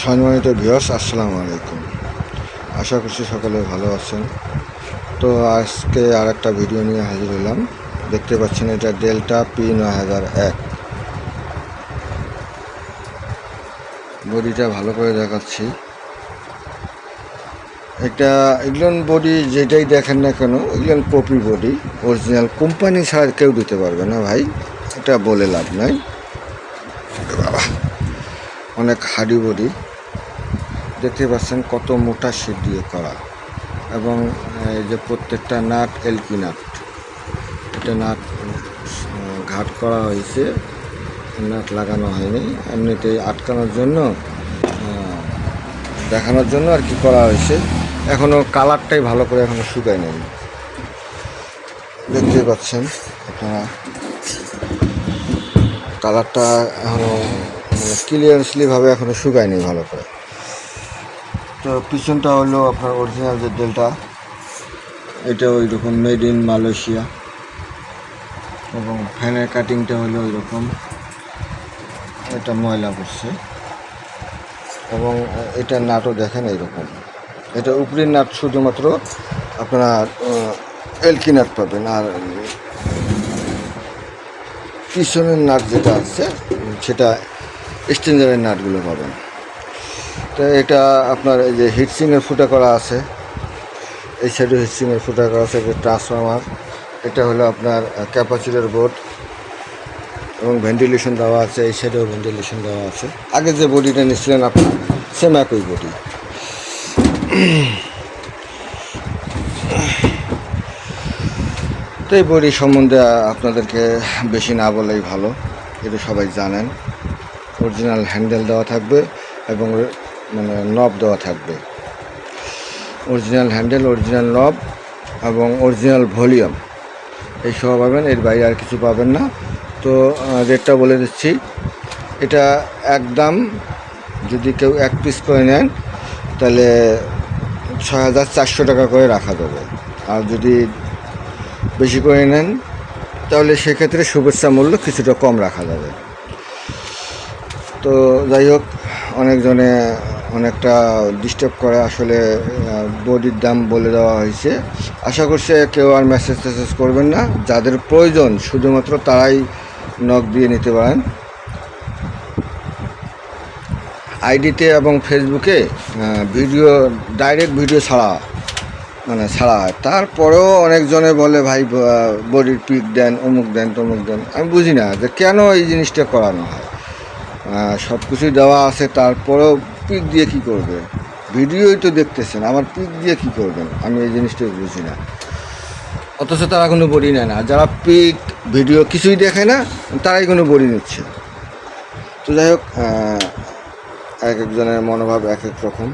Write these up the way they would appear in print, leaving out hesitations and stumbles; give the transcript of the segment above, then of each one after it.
সম্মানিত ভিউয়ার্স, আসসালামু আলাইকুম। আশা করছি সকলে ভালো আছেন। তো আজকে আর একটা ভিডিও নিয়ে হাজির হলাম। দেখতে পাচ্ছেন এটা ডেল্টা P9001। বডিটা ভালো করে দেখাচ্ছি। এগুলো বডি যেটাই দেখেন না কেন, এগুলো কপি বডি। অরিজিনাল কোম্পানি ছাড়া কেউ দিতে পারবে না ভাই, এটা বলে লাভ নাই। বাবা, অনেক হার্ডি বডি। দেখতে পাচ্ছেন কত মোটা শীট দিয়ে করা, এবং এই যে প্রত্যেকটা নাট এলকি নাট। এটা নাট ঘাট করা হয়েছে, নাট লাগানো হয়নি, এমনিতেই আটকানোর জন্য দেখানোর জন্য আর কি করা হয়েছে। এখনও কালারটাই ভালো করে এখনও শুকায় নেই। দেখতে পাচ্ছেন আপনারা কালারটা এখনও ক্লিয়ারলি এখনও শুকায়নি ভালো করে। তো পিছনটা হলো আপনার অরিজিনাল যে ডেল্টা, এটা ওই রকম মেড ইন মালয়েশিয়া, এবং ফ্যানের কাটিংটা হলো ওই রকম, এটা ময়লা পড়ছে। এবং এটা নাটও দেখেন এইরকম। এটা উপরের নাট শুধুমাত্র আপনারা এলকি নাট পাবেন, আর পিছনের নাট যেটা আছে সেটা স্ট্রেঞ্জারের নাটগুলো পাবেন। তো এটা আপনার এই যে হিটসিংয়ের ফুটা করা আছে, এই সাইডে হিটসিংয়ের ফুটা করা আছে। এটা ট্রান্সফর্মার, এটা হলো আপনার ক্যাপাসিটর বোর্ড, এবং ভেন্টিলেশন দেওয়া আছে। এই সাইডেও ভেন্টিলেশন দেওয়া আছে। আগে যে বডিটা নিচ্ছিলেন আপনার সেম একই বডি। তো এই বডি সম্বন্ধে আপনাদেরকে বেশি না বলেই ভালো, এটা সবাই জানেন। অরিজিনাল হ্যান্ডেল দেওয়া থাকবে এবং নব দেওয়া থাকবে। অরিজিনাল হ্যান্ডেল, অরিজিনাল নব এবং অরিজিনাল ভলিউম, এই সব পাবেন। এর বাইরে আর কিছু পাবেন না। তো রেটটা বলে দিচ্ছি। এটা একদম যদি কেউ এক পিস করে নেন তাহলে 6,400 টাকা করে রাখা যাবে। আর যদি বেশি করে নেন তাহলে সেক্ষেত্রে শুভেচ্ছা মূল্য কিছুটা কম রাখা যাবে। তো যাই হোক, অনেকজনে অনেকটা ডিস্টার্ব করে। আসলে বডির দাম বলে দেওয়া হয়েছে। আশা করছি কেউ আর মেসেজ টেসেজ করবেন না। যাদের প্রয়োজন শুধুমাত্র তারাই নক দিয়ে নিতে পারেন। আইডিতে এবং ফেসবুকে ডাইরেক্ট ভিডিও ছাড়া হয়। তারপরেও অনেকজনে বলে ভাই বডির পিক দেন, অমুক দেন, তমুক দেন। আমি বুঝি না যে কেন এই জিনিসটা করানো হয়। সব কিছুই দেওয়া আছে, তারপরেও পিক দিয়ে কি করবে? ভিডিওই তো দেখতেছেন, আমার পিক দিয়ে কি করবেন? আমি এই জিনিসটা বুঝি না। অথচ তারা কোনো বডি নেয় না। যারা পিক ভিডিও কিছুই দেখে না, তারাই কোনো বডি নিচ্ছে। তো যাই হোক, এক একজনের মনোভাব এক এক রকম,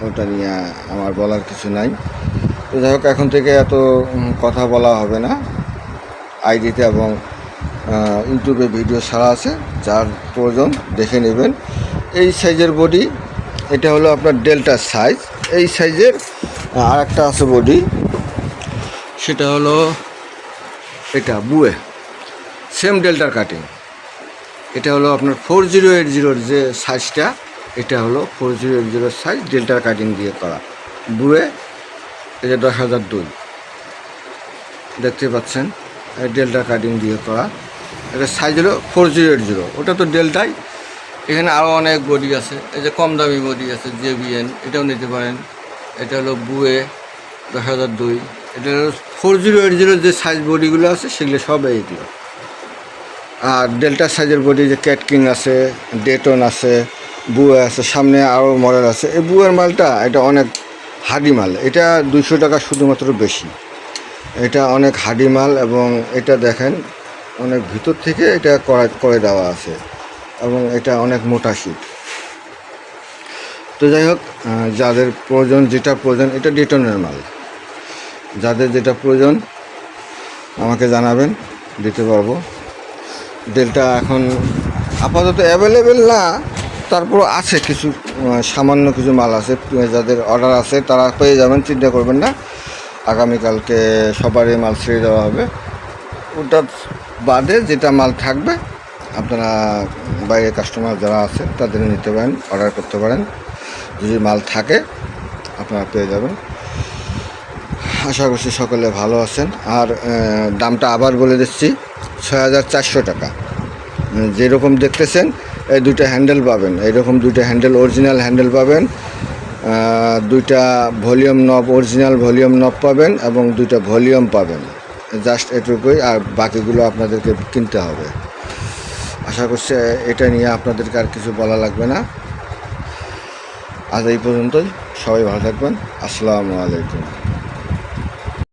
ওটা নিয়ে আমার বলার কিছু নাই। তো যাই হোক, এখন থেকে এত কথা বলা হবে না। আইডিতে এবং ইউটিউবে ভিডিও ছাড়া আছে, যার প্রয়োজন দেখে নেবেন। এই সাইজের বডি, এটা হলো আপনার ডেল্টার সাইজ। এই সাইজের আর একটা আছে বডি, সেটা হলো এটা বুয়ে, সেম ডেল্টার কাটিং। এটা হলো আপনার 4080 যে সাইজটা, এটা হলো 4080 সাইজ, ডেল্টার কাটিং দিয়ে করা বুয়ে। এটা 10,002 দেখতে পাচ্ছেন, ডেল্টার কাটিং দিয়ে করা। এটা সাইজ হলো 4080। ওটা তো ডেল্টাই। এখানে আরও অনেক বডি আছে। এই যে কম দামি বডি আছে, JBN, এটাও নিতে পারেন। এটা হলো বুয়ে 10,002। এটা হলো 4080 যে সাইজ বডিগুলো আছে সেগুলো সব এইগুলো। আর ডেল্টার সাইজের বডি যে ক্যাটকিং আছে, ডেটন আছে, বুয়ে আছে, সামনে আরও মডেল আছে। এই বুয়ের মালটা এটা অনেক হার্ডি মাল। এটা 200 টাকা শুধুমাত্র বেশি। এটা অনেক হার্ডি মাল, এবং এটা দেখেন অনেক ভিতর থেকে এটা করে দেওয়া আছে, এবং এটা অনেক মোটা শীট। তো যাই হোক, যাদের প্রয়োজন, যেটা প্রয়োজন, এটা ডেটনের মাল। যাদের যেটা প্রয়োজন আমাকে জানাবেন, দিতে পারবো। ডেল্টা এখন আপাতত অ্যাভেলেবেল না, তারপর আছে কিছু সামান্য কিছু মাল আছে। যাদের অর্ডার আছে তারা পেয়ে যাবেন, চিন্তা করবেন না। আগামীকালকে সবারই মাল ছেড়ে দেওয়া হবে। ওটা বাদে যেটা মাল থাকবে আপনারা বাইরের কাস্টমার যারা আছে তাদের নিতে পারেন, অর্ডার করতে পারেন। যদি মাল থাকে আপনারা পেয়ে যাবেন। আশা করছি সকলে ভালো আছেন। আর দামটা আবার বলে দিচ্ছি, 6,400 টাকা। যেরকম দেখতেছেন এই দুইটা হ্যান্ডেল পাবেন, এইরকম দুইটা হ্যান্ডেল, অরিজিনাল হ্যান্ডেল পাবেন, দুইটা ভলিউম নব, অরিজিনাল ভলিউম নব পাবেন এবং দুইটা ভলিউম পাবেন। জাস্ট এটুকুই, আর বাকিগুলো আপনাদেরকে কিনতে হবে। আশা করছি এটা নিয়ে আপনাদেরকে আর কিছু বলা লাগবে না। আজ এই পর্যন্তই। সবাই ভালো থাকবেন। আসসালামু আলাইকুম।